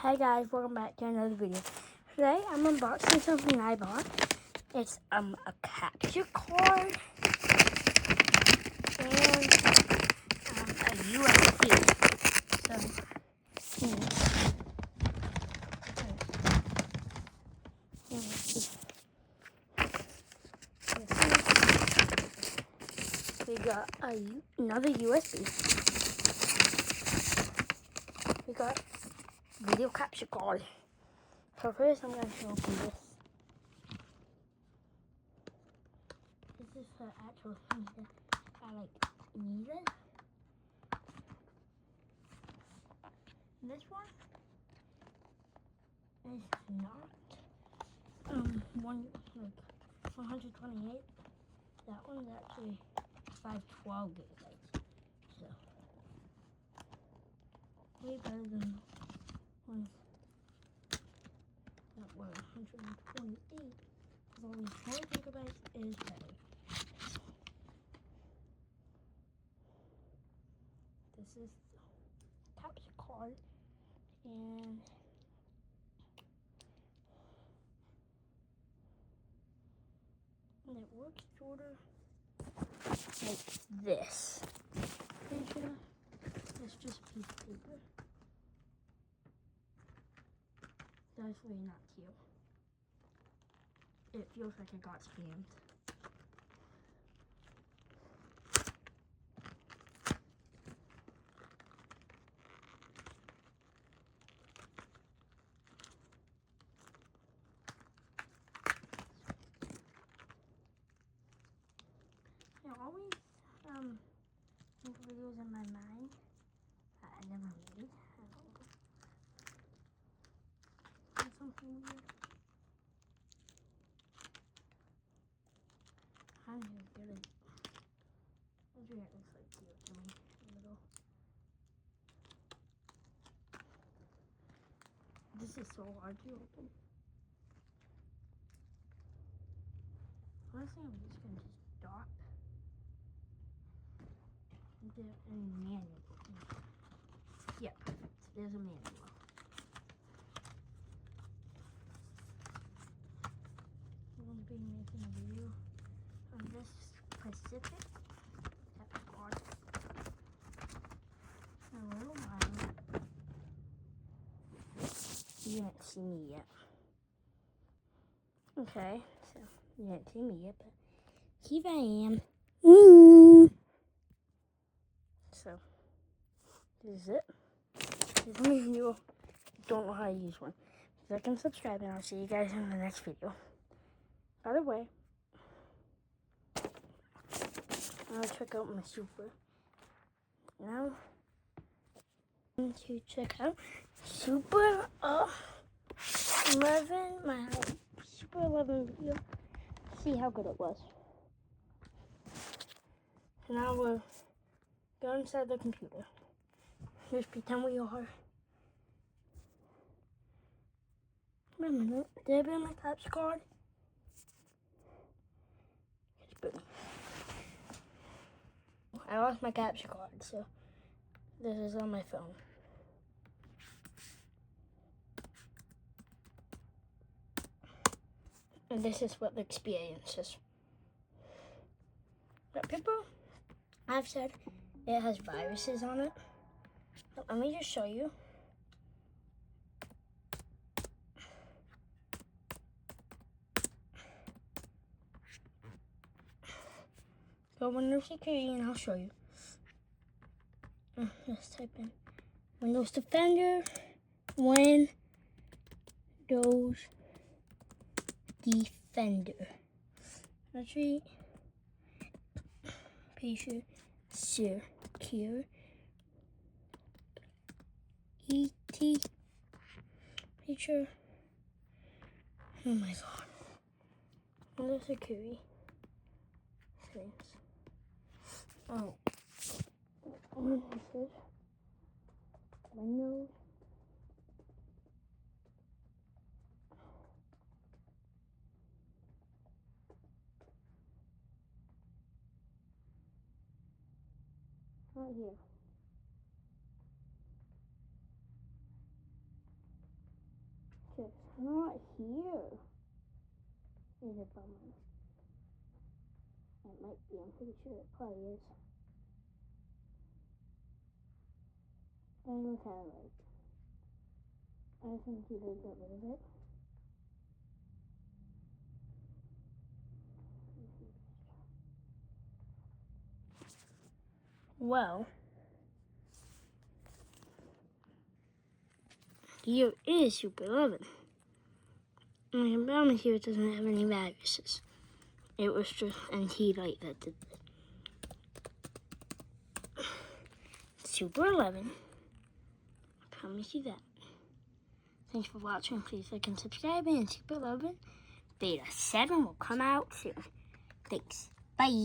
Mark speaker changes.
Speaker 1: Hi guys, welcome back to another video. Today I'm unboxing something I bought. It's a capture card and a USB. We got another USB. We got video capture card. So first I'm going to open this. This is the actual thing that I needed. This one is not 128. That one's actually 512 gigabytes. So way better than ones that were 128. Because only 4 gigabytes is better. This is the capture card, and it works sort of like this. It's just a piece of paper. Definitely not cute. It feels like it got scammed. I always make videos in my mind that I never made. I don't know. That's something weird. I'm just gonna. It looks like cute to me. A little. This is so hard to open. Honestly, I'm just gonna stop. A manual. Yeah, there's a manual. I'm going to be making a video on this specific capture card. A little while. You haven't seen me yet. Okay, so you haven't seen me yet, but here I am. So, this is it. If some of you don't know how to use one, click and subscribe, and I'll see you guys in the next video. By the way, I'll check out my Super. Now, I'm going to check out Super 11, my Super 11 video. See how good it was. So now we'll go inside the computer. Just pretend we are. Wait a minute, did I bring my capture card? It's been. I lost my capture card, so this is on my phone. And this is what the experience is. But people have said it has viruses on it. But let me just show you. Go Windows Security and I'll show you. Let's type in Windows Defender, Windows Defender. Actually, patient secure ET picture. Oh my god. Windows Security. Settings. Oh. What is this? Windows. Right here. not here. Is it bummer? It might be. I'm pretty sure it probably is. I'm kind of like. I think he did a little bit. Well, here is Super 11. I can promise you it doesn't have any viruses. It was just NT-Lite that did it. Super 11. I promise you that. Thanks for watching. Please like and subscribe. And Super 11 Beta 7 will come out soon. Thanks. Bye.